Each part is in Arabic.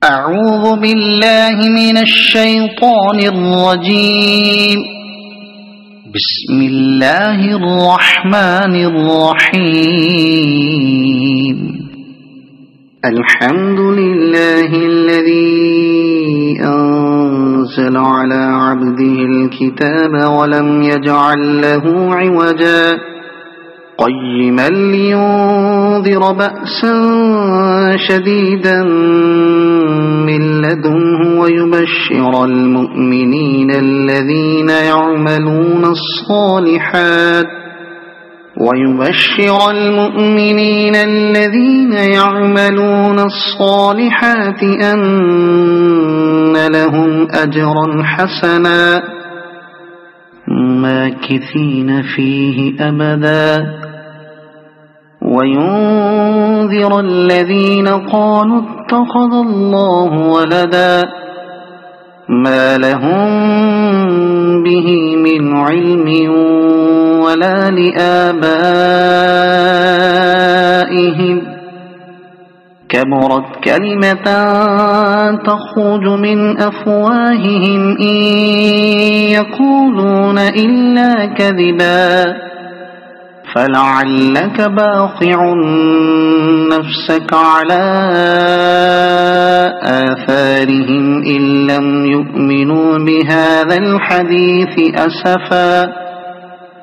أعوذ بالله من الشيطان الرجيم. بسم الله الرحمن الرحيم. الحمد لله الذي أنزل على عبده الكتاب ولم يجعل له عوجا قيما لينذر بأسا شديدا من لدنه ويبشر المؤمنين الذين يعملون الصالحات أن لهم أجرا حسنا ماكثين فيه أبدا وينذر الذين قالوا اتخذ الله ولدا ما لهم به من علم ولا لآبائهم كبرت كلمة تخرج من أفواههم إن يقولون إلا كذبا فلعلك باخع نفسك على آثارهم إن لم يؤمنوا بهذا الحديث أسفا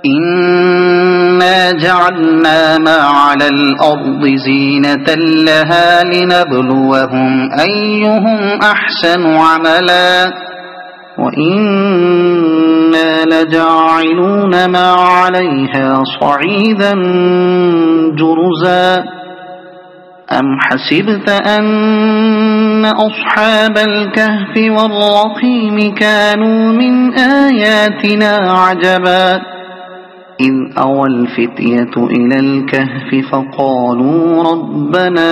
إنا جعلنا ما على الأرض زينة لها لنبلوهم أيهم أحسن عملا وإنا لجاعلون ما عليها صعيدا جرزا أم حسبت أن أصحاب الكهف والرقيم كانوا من آياتنا عجبا إذ أوى الفتية إلى الكهف فقالوا ربنا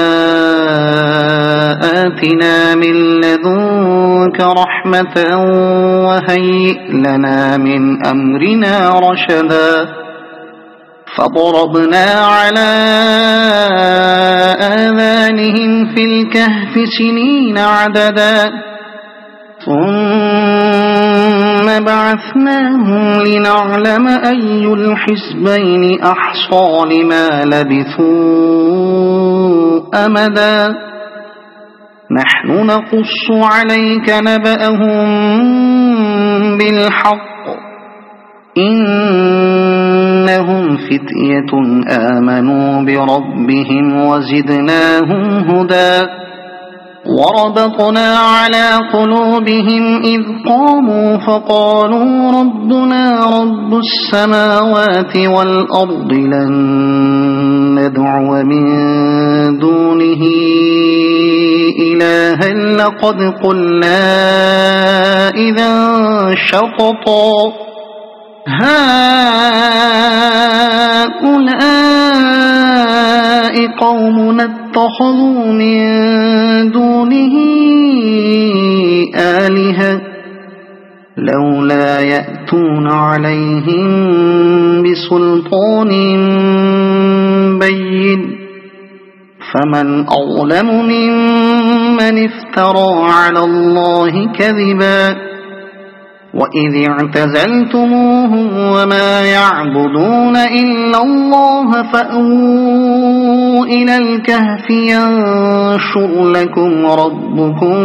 آتنا من لدنك رحمة وهيئ لنا من أمرنا رشدا فضربنا على آذانهم في الكهف سنين عددا ثم بعثناهم لنعلم أي الحزبين أحصى لما لبثوا أمدا نحن نقص عليك نبأهم بالحق إنهم فتية آمنوا بربهم وزدناهم هدى وربطنا على قلوبهم إذ قاموا فقالوا ربنا رب السماوات والأرض لن ندعو من دونه إلها لقد قلنا إذا شططا هؤلاء قومنا اتخذوا من دونه آلهة لولا يأتون عليهم بسلطان بين فمن أظلم ممن افترى على الله كذبا وإذ اعتزلتموهم وما يعبدون إلا الله فأووا إلى الكهف ينشر لكم ربكم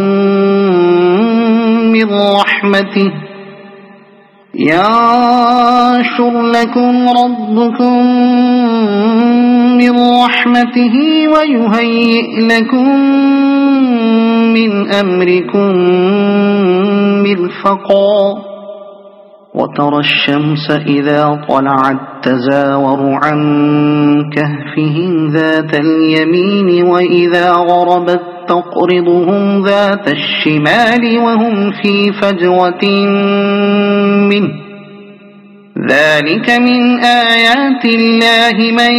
من رحمته ويهيئ لكم من أمركم مرفقا وترى الشمس إذا طلعت تزاور عن كهفهم ذات اليمين وإذا غربت تقرضهم ذات الشمال وهم في فجوة منه ذلك من آيات الله من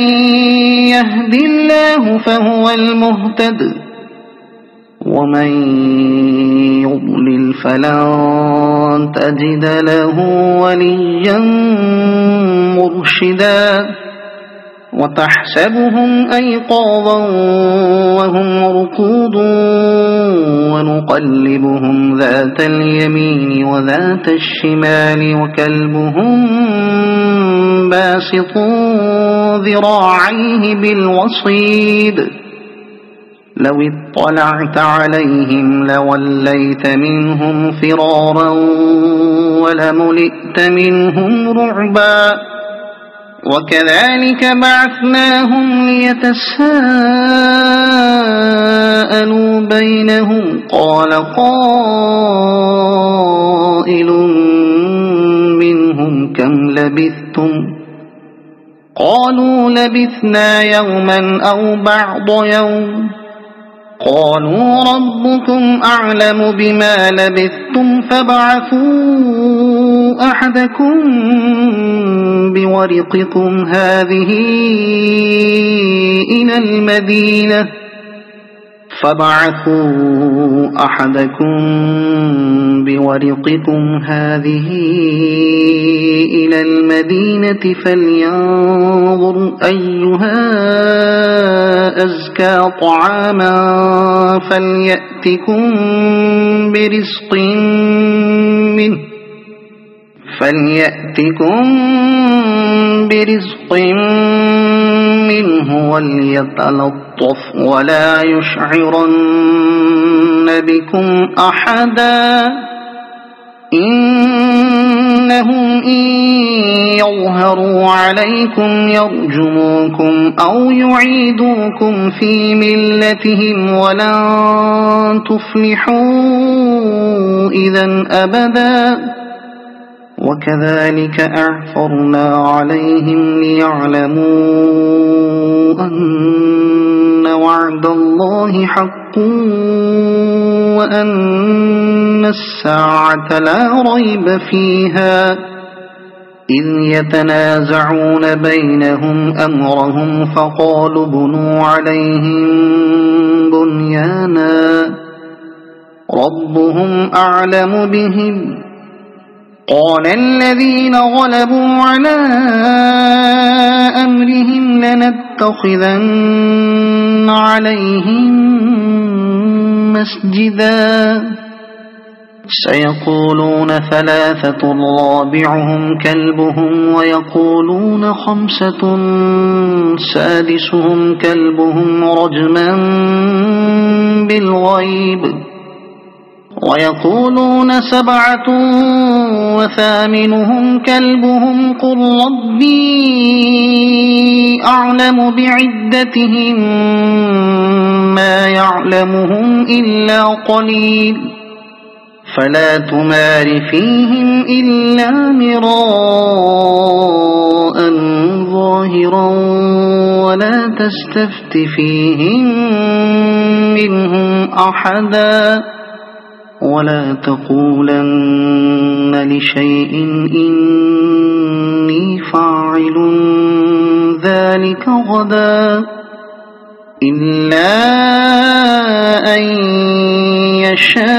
يهد الله فهو المهتد ومن يضلل فلن تجد له وليا مرشدا وتحسبهم أيقاظا وهم رقود ونقلبهم ذات اليمين وذات الشمال وكلبهم باسط ذراعيه بالوصيد لو اطلعت عليهم لوليت منهم فرارا ولملئت منهم رعبا وكذلك بعثناهم ليتساءلوا بينهم قال قائل منهم كم لبثتم قالوا لبثنا يوما أو بعض يوم قالوا ربكم أعلم بما لبثتم فابعثوا أحدكم بورقكم هذه إلى المدينة فلينظر أيها أزكى طعاما فليأتكم برزق منه وليتلطف ولا يشعرن بكم أحدا إنهم إن يظهروا عليكم يرجموكم أو يعيدوكم في ملتهم ولن تفلحوا إذا أبدا وكذلك أعثرنا عليهم ليعلموا أن وعد الله حق وأن الساعة لا ريب فيها إذ يتنازعون بينهم أمرهم فقالوا بنوا عليهم بنيانا ربهم أعلم بهم قال الذين غلبوا على أمرهم لنتخذن عليهم مسجدا سيقولون ثلاثة رابعهم كلبهم ويقولون خمسة سادسهم كلبهم رجما بالغيب ويقولون سبعة وثامنهم كلبهم قل ربي أعلم بعدتهم ما يعلمهم إلا قليل فلا تمار فيهم إلا مراء ظاهرا ولا تستفت فيهم منهم أحدا ولا تقولن لشيء إني فاعل ذلك غدا إلا أن يشاء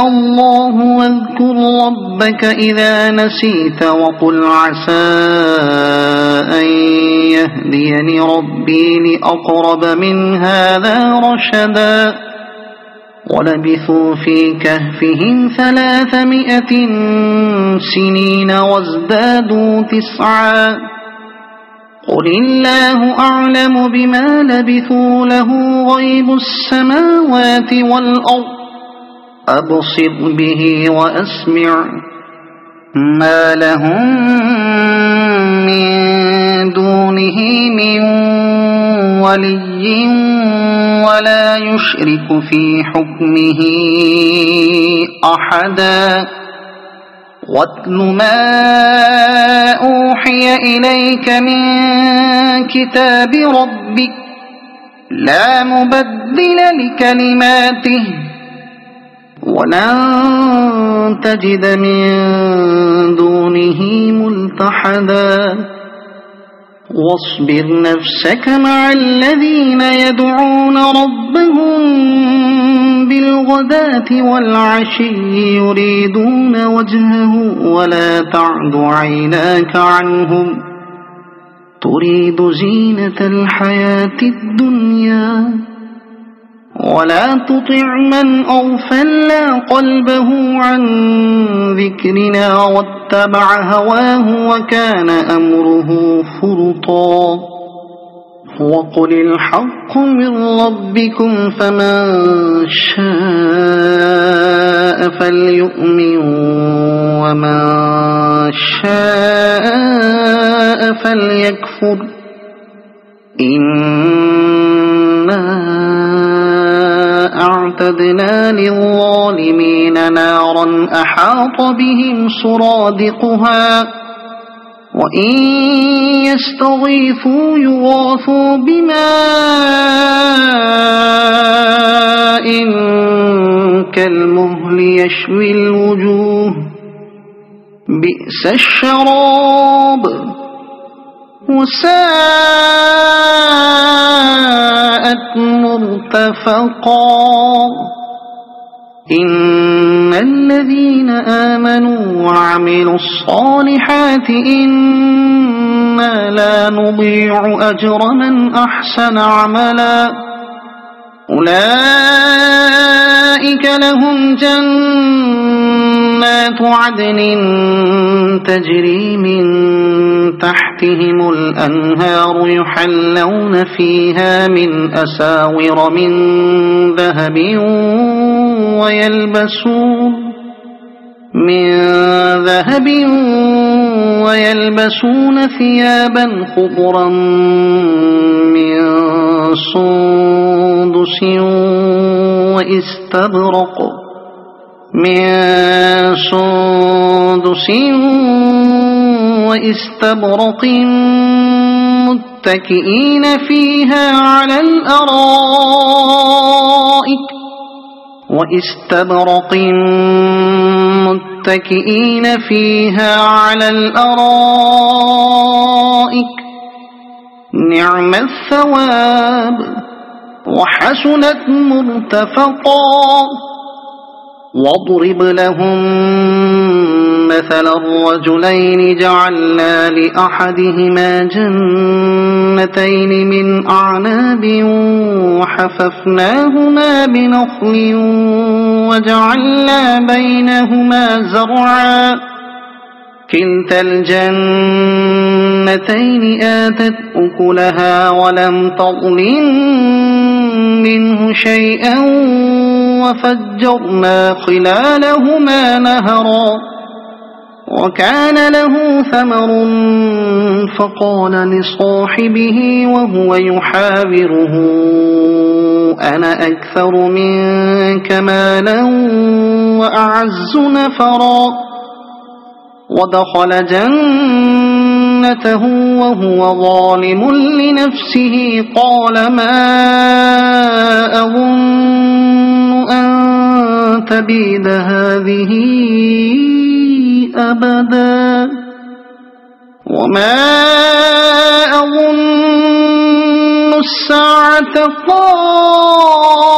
الله واذكر ربك إذا نسيت وقل عسى أن يهديني ربي لأقرب من هذا رشدا ولبثوا في كهفهم 300 سنين وازدادوا 9 قل الله أعلم بما لبثوا له غيب السماوات والأرض أبصر به وأسمع ما لهم من دونه من ولي ولا يشرك في حكمه أحدا واتل ما أوحي إليك من كتاب ربك لا مبدل لكلماته ولن تجد من دونه ملتحدا واصبر نفسك مع الذين يدعون ربهم بالغداة والعشي يريدون وجهه ولا تعد عيناك عنهم تريد زينة الحياة الدنيا ولا تطع من أغفلنا قلبه عن ذكرنا واتبع هواه وكان أمره فرطا وقل الحق من ربكم فمن شاء فليؤمن ومن شاء فليكفر إنا أعتدنا للظالمين نارا أحاط بهم سرادقها وإن يستغيثوا يغاثوا بماء كالمهل يشوي الوجوه بئس الشراب وساءت مرتفقا إن الذين آمنوا وعملوا الصالحات إنا لا نضيع أجر من أحسن عملا أولئك لهم جنات عدن تجري من تحتهم الأنهار يحلون فيها من أساور من ذهب ويلبسون ثيابا خضرا من سندس واستبرق متكئين فيها على الأرائك نعم الثواب وحسنت مرتفقا واضرب لهم مثل الرجلين جعلنا لأحدهما جنتين من أعناب وحففناهما بنخل وجعلنا بينهما زرعا كلتا الجنتين آتت أكلها ولم تظلم منه شيئا وفجرنا خلالهما نهرا وكان له ثمر فقال لصاحبه وهو يحاوره أنا أكثر منك مالا وأعز نفرا ودخل جنته وهو ظالم لنفسه قال ما أظن أن تبيد هذه أبدا وما أظن الساعة قائمة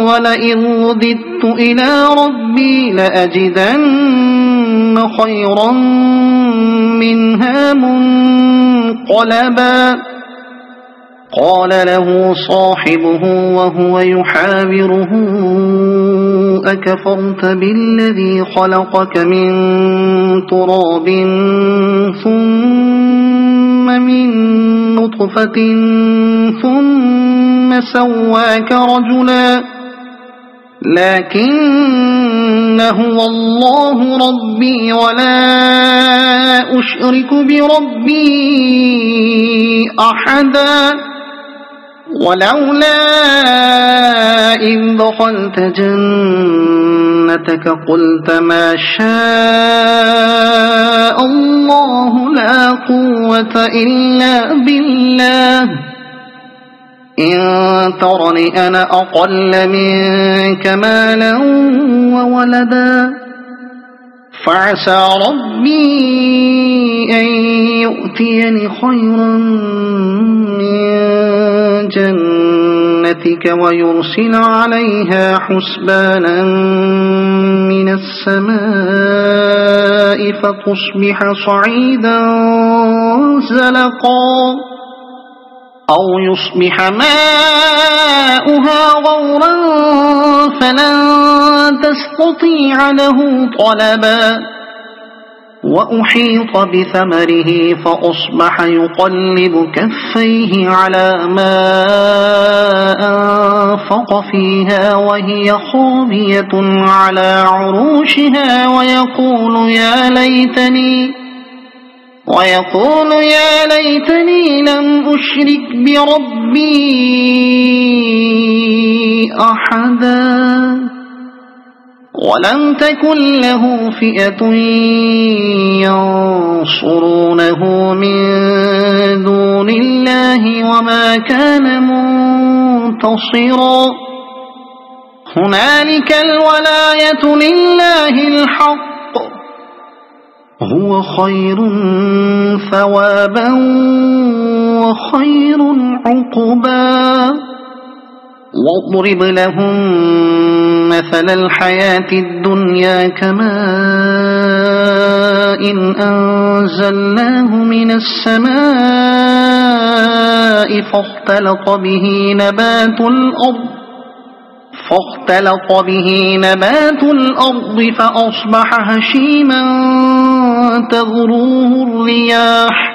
ولئن رددت إلى ربي لأجدن خيرا منها منقلبا قال له صاحبه وهو يحاوره أكفرت بالذي خلقك من تراب ثم من نطفة ثم سواك رجلا لكن هو الله ربي ولا أشرك بربي أحدا ولولا إذ دخلت جنتك قلت ما شاء الله لا قوة إلا بالله إن ترني أنا أقل منك مالا وولدا فعسى ربي أن يؤتيني خيرا من جنتك ويرسل عليها حسبانا من السماء فتصبح صعيدا زلقا أو يصبح ماؤها غورا فلن تستطيع له طلبا وأحيط بثمره فأصبح يقلب كفيه على ما أنفق فيها وهي خاوية على عروشها ويقول يا ليتني لم أشرك بربي أحدا ولم تكن له فئة ينصرونه من دون الله وما كان منتصرا هنالك الولاية لله الحق هو خير ثوابا وخير عقبا واضرب لهم مثل الحياة الدنيا كماء أنزلناه من السماء فاختلط به نبات الأرض فأصبح هشيما تذروه الرياح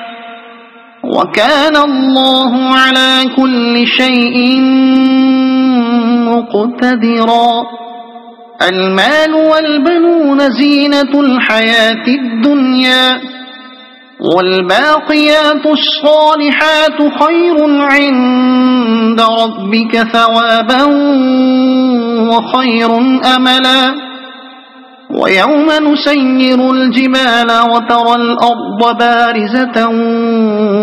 وكان الله على كل شيء مقتدرا المال والبنون زينة الحياة الدنيا والباقيات الصالحات خير عند ربك ثوابا وخير أملا ويوم نسير الجبال وترى الأرض بارزة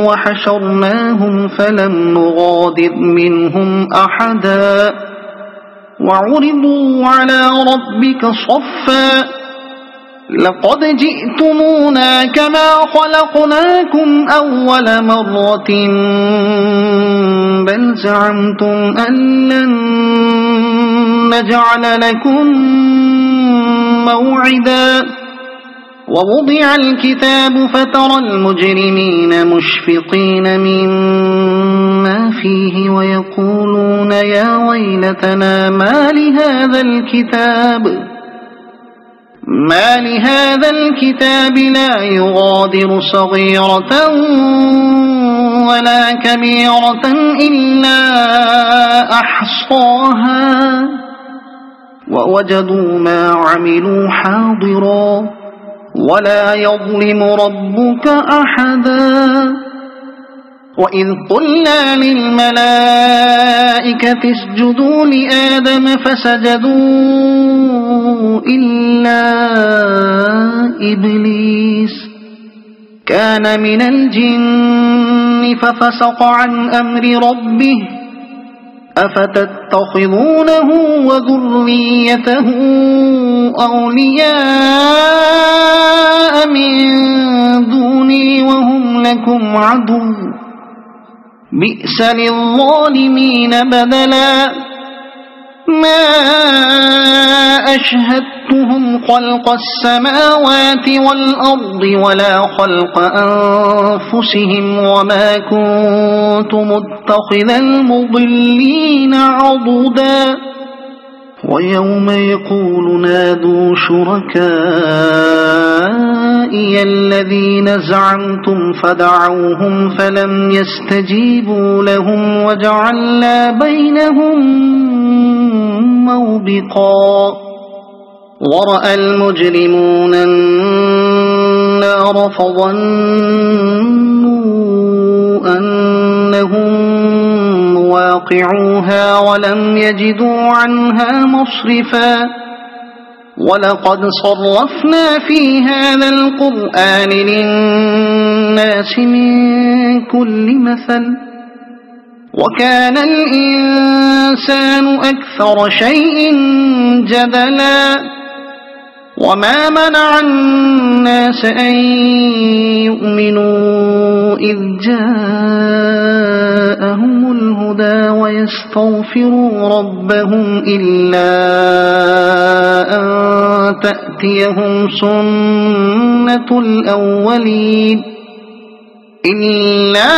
وحشرناهم فلم نغادر منهم أحدا وعرضوا على ربك صفا لقد جئتمونا كما خلقناكم أول مرة بل زعمتم أن لن نجعل لكم موعدا ووضع الكتاب فترى المجرمين مشفقين مما فيه ويقولون يا ويلتنا ما لهذا الكتاب لا يغادر صغيرة ولا كبيرة إلا أحصاها ووجدوا ما عملوا حاضرا ولا يظلم ربك أحدا وإذ قلنا للملائكة اسجدوا لآدم فسجدوا إلا إبليس كان من الجن ففسق عن أمر ربه أفتتخذونه وذريته أولياء من دوني وهم لكم عدو بئس للظالمين بدلا ما أشهدتهم خلق السماوات والأرض ولا خلق أنفسهم وما كنت متخذ المضلين عضدا ويوم يقول نادوا شركائي الذين زعمتم فدعوهم فلم يستجيبوا لهم وجعلنا بينهم موبقا ورأى المجرمون النار فظنوا أنهم مواقعوها ولم يجدوا عنها مصرفا ولقد صرفنا في هذا القرآن للناس من كل مثل وكان الإنسان أكثر شيء جدلا وما منع الناس أن يؤمنوا إذ جاءهم الهدى ويستغفروا ربهم إلا أن تأتيهم سنة الأولين إلا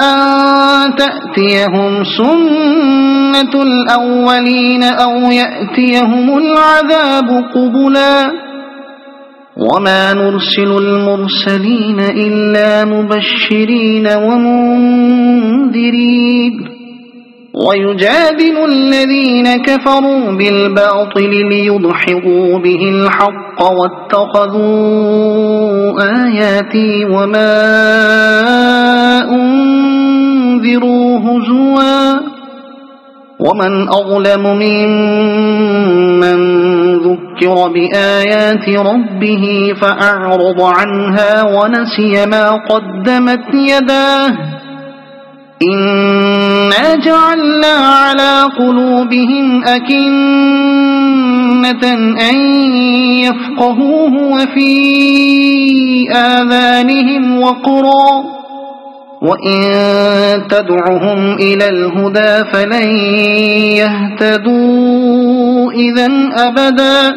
أن تأتيهم سنة الأولين أو يأتيهم العذاب قبلا وما نرسل المرسلين إلا مبشرين ومنذرين ويجادل الذين كفروا بالباطل ليدحضوا به الحق واتخذوا آياتي وما أنذروا هزوا ومن أظلم ممن ذكر بآيات ربه فأعرض عنها ونسي ما قدمت يداه إنا جعلنا على قلوبهم أكنة أن يفقهوه وفي آذانهم وقرا وإن تدعهم إلى الهدى فلن يهتدوا إذن أبدا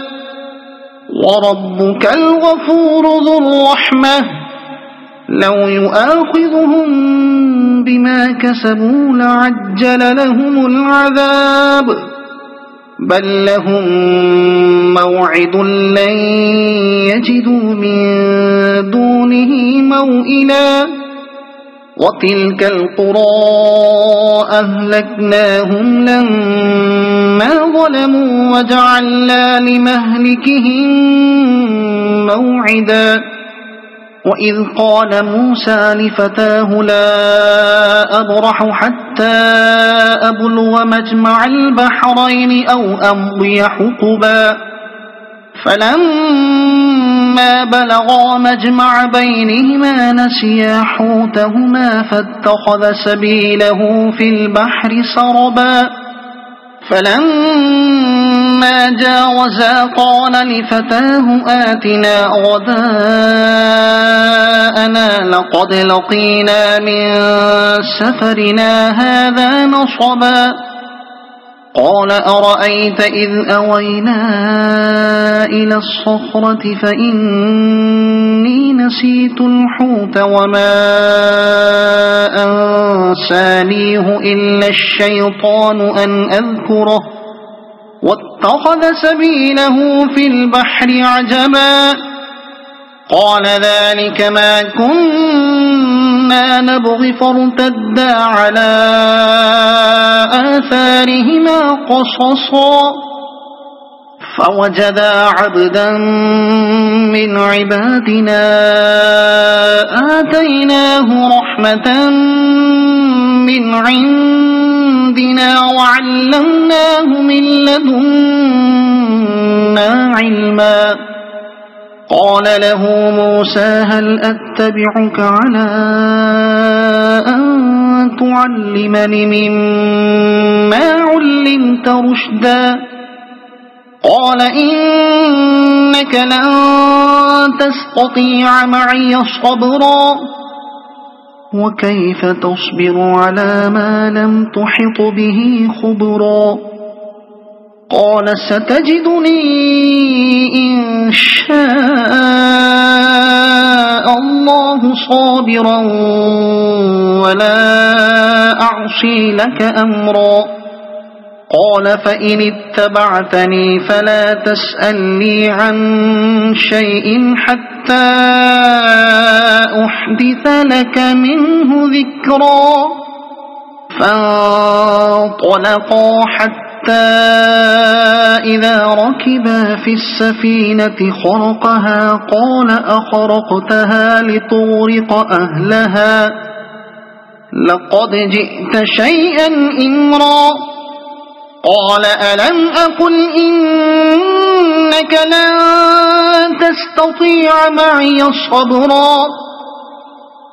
وربك الغفور ذو الرحمة لو يؤاخذهم بما كسبوا لعجل لهم العذاب بل لهم موعد لن يجدوا من دونه موئلا وتلك القرى أهلكناهم لما ظلموا وجعلنا لمهلكهم موعدا وإذ قال موسى لفتاه لا أبرح حتى أبلغ مجمع البحرين أو أمضي حقبا فلما بلغا مجمع بينهما نسيا حوتهما فاتخذ سبيله في البحر سربا فلما جاوزا قال لفتاه آتنا غداءنا لقد لقينا من سفرنا هذا نصبا قال أرأيت إذ أوينا إلى الصخرة فإني نسيت الحوت وما أنسانيه إلا الشيطان أن أذكره واتخذ سبيله في البحر عجبا قال ذلك ما كنا نبغي فارتدا على آثارهما قصصا فوجدا عبدا من عبادنا آتيناه رحمة من عندنا وعلمناه من لدنا علما قال له موسى هل أتبعك على أن تعلمني مما علمت رشدا قال إنك لن تستطيع معي صبرا وكيف تصبر على ما لم تحط به خبرا قال ستجدني إن شاء الله صابرا ولا أعصي لك أمرا قال فإن اتبعتني فلا تسألني عن شيء حتى أحدث لك منه ذكرا فانطلقا حتى إذا ركبا في السفينة خرقها قال أخرقتها لتغرق أهلها لقد جئت شيئا إمرا قال ألم أقل إنك لن تستطيع معي صبرا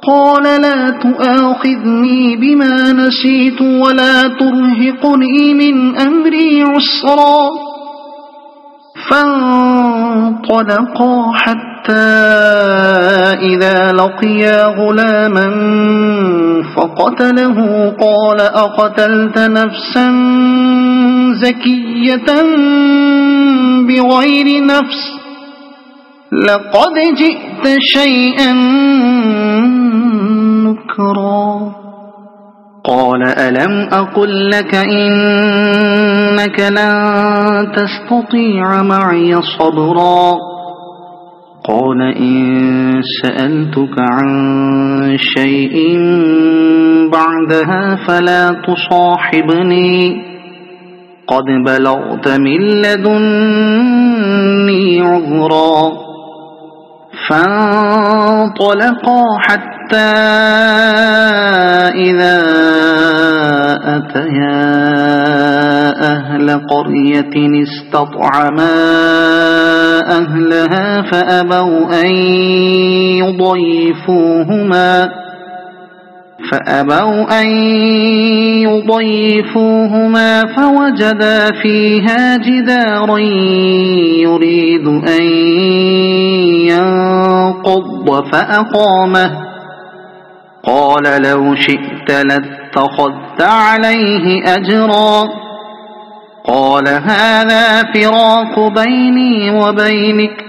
قال لا تؤاخذني بما نسيت ولا ترهقني من أمري عسرا فانطلقا حتى إذا لقيا غلاما فقتله قال أقتلت نفسا زكية بغير نفس لقد جئت شيئا نكرا قال ألم أقل لك إنك لن تستطيع معي صبرا قال إن سألتك عن شيء بعدها فلا تصاحبني قد بلغت من لدني عذرا فانطلقا حتى إذا أتيا أهل قرية استطعما أهلها فأبوا أن يضيفوهما فوجدا فيها جدارا يريد أن ينقض فأقامه قال لو شئت لاتخذت عليه أجرا قال هذا فراق بيني وبينك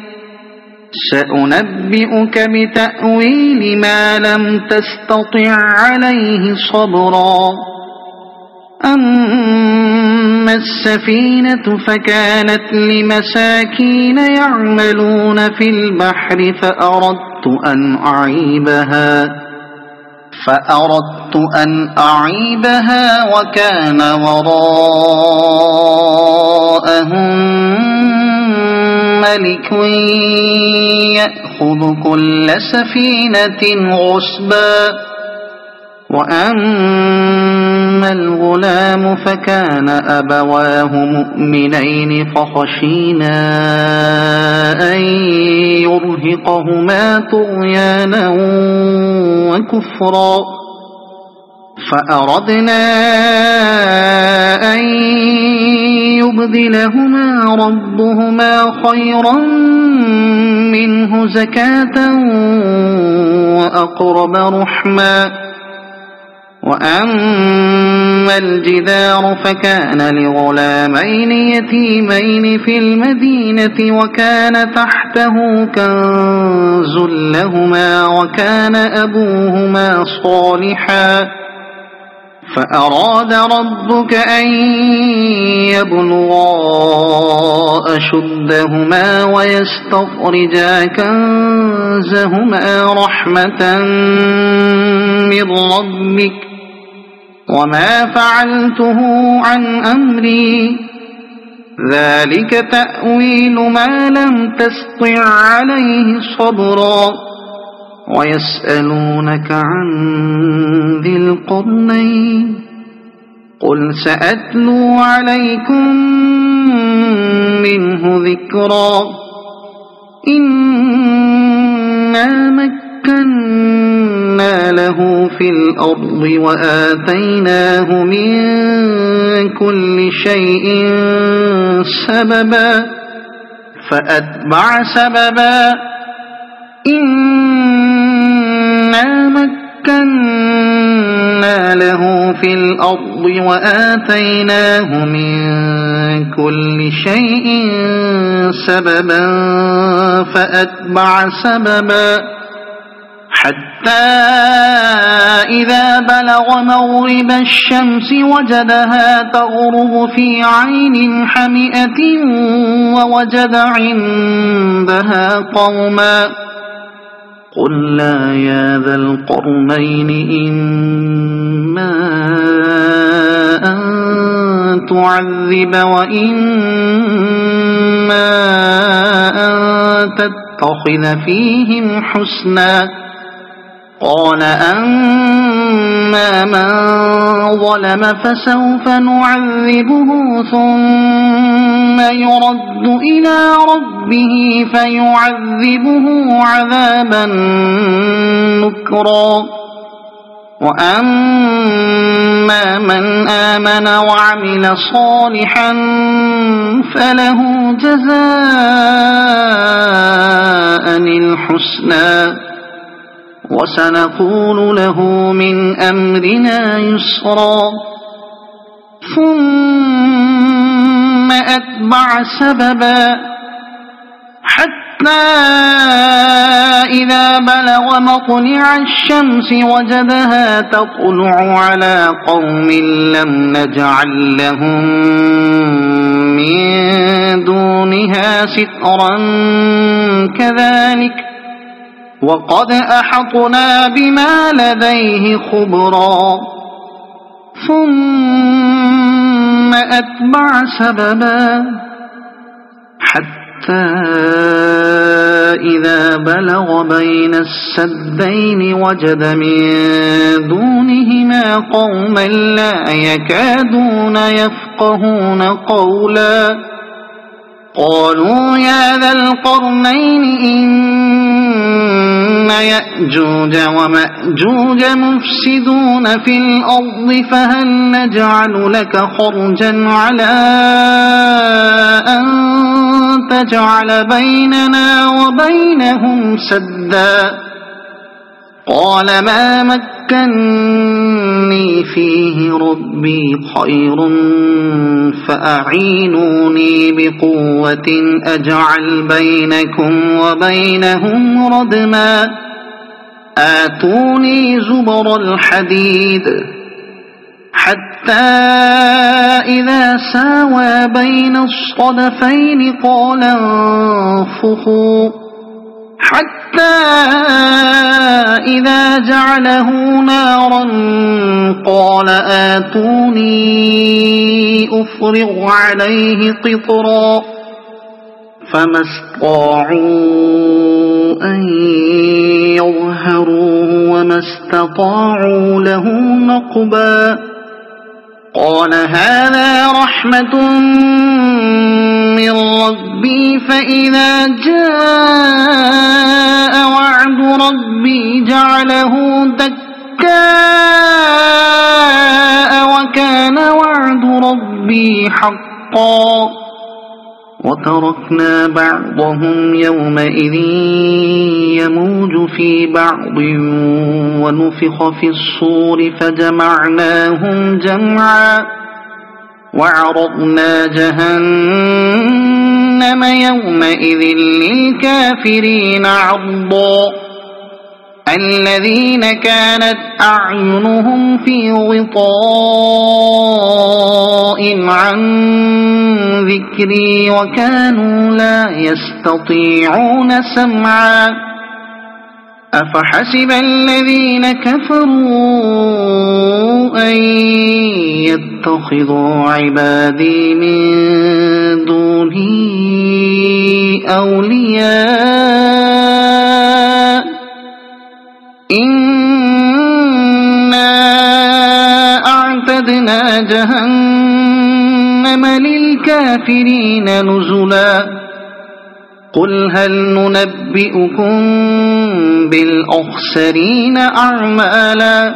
سأنبئك بتأويل ما لم تستطع عليه صبرا أما السفينة فكانت لمساكين يعملون في البحر فأردت أن أعيبها وكان وراءهم ملك يأخذ كل سفينة غصبا وأما الغلام فكان أبواه مؤمنين فخشينا أن يرهقهما طغيانا وكفرا فأردنا أن يبدلهما ربهما خيرا منه زكاة وأقرب رحما وأما الجدار فكان لغلامين يتيمين في المدينة وكان تحته كنز لهما وكان أبوهما صالحا فأراد ربك أن يبلغا أشدهما ويستخرجا كنزهما رحمة من ربك وما فعلته عن أمري ذلك تأويل ما لم تسطع عليه صبرا ويسألونك عن ذي القرنين قل سأتلو عليكم منه ذكرا إنا مكنا له في الأرض وآتيناه من كل شيء سببا فأتبع سببا إنا مكنا له في الأرض وآتيناه من كل شيء سببا فأتبع سببا حتى إذا بلغ مغرب الشمس وجدها تغرب في عين حمئة ووجد عندها قوما قلنا يا ذا القرنين إما أن تعذب وإما أن تتخذ فيهم حسنا قال أما من ظلم فسوف نعذبه ثم يرد إلى ربه فيعذبه عذابا نكرا وأما من آمن وعمل صالحا فله جزاء الحسنى وسنقول له من أمرنا يسرا ثم أتبع سببا حتى إذا بلغ مطلع الشمس وجدها تطلع على قوم لم نجعل لهم من دونها سترا كذلك وقد أحطنا بما لديه خبرا ثم أتبع سببا حتى إذا بلغ بين السدين وجد من دونهما قوما لا يكادون يفقهون قولا قالوا يا ذا القرنين إن يأجوج ومأجوج مفسدون في الأرض فهل نجعل لك خرجا على أن تجعل بيننا وبينهم سدا قال ما مكني فيه ربي خير فأعينوني بقوة أجعل بينكم وبينهم ردما آتوني زبر الحديد حتى إذا ساوى بين الصدفين قال انفخوا حتى إذا جعله نارا قال آتوني أفرغ عليه قطرا فما استطاعوا أن يظهروه وما استطاعوا له نقبا قال هذا رحمة من ربي فإذا جاء وعد ربي جعله دكاء وكان وعد ربي حقا وتركنا بعضهم يومئذ يموج في بعض ونفخ في الصور فجمعناهم جمعا وعرضنا جهنم يومئذ للكافرين عرضا الذين كانت أعينهم في غطاء عن ذكري وكانوا لا يستطيعون سمعا أفحسب الذين كفروا أن يتخذوا عبادي من دوني أولياء إنا أعتدنا جهنم للكافرين نزلا قل هل ننبئكم بالأخسرين أعمالا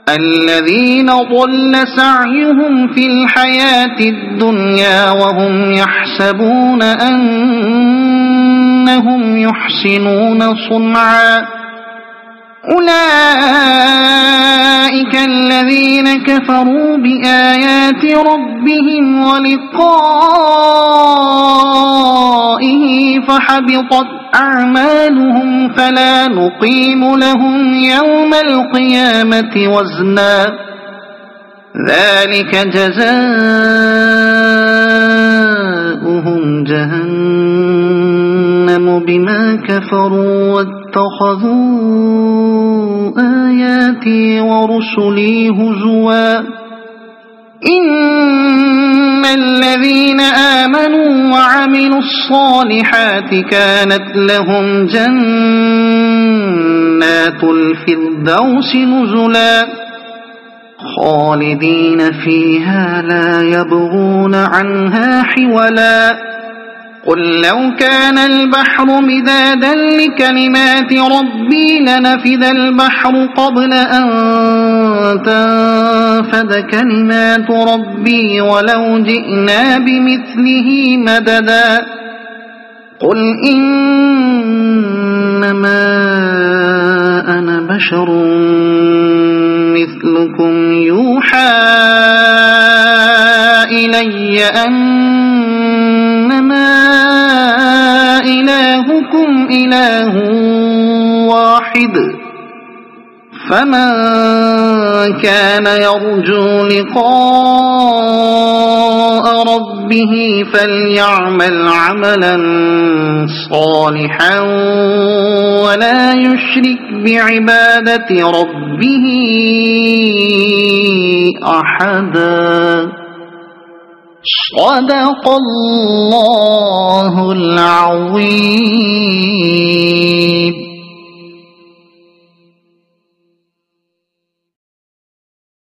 الذين ضل سعيهم في الحياة الدنيا وهم يحسبون أنهم يحسنون صنعا أولئك الذين كفروا بآيات ربهم ولقائه فحبطت أعمالهم فلا نقيم لهم يوم القيامة وزنا ذلك جزاؤهم جهنم بما كفروا واتخذوا آياتي ورسلي هزوا إن الذين آمنوا وعملوا الصالحات كانت لهم جنات الفردوس نزلا خالدين فيها لا يبغون عنها حولا قل لو كان البحر مدادا لكلمات ربي لنفد البحر قبل أن تنفد كلمات ربي ولو جئنا بمثله مددا قل إنما أنا بشر مثلكم يوحى إلي أنما إلهكم إله قريب فمن كان يرجو لقاء ربه فليعمل عملا صالحا ولا يشرك بعبادة ربه أحدا. صدق الله العظيم.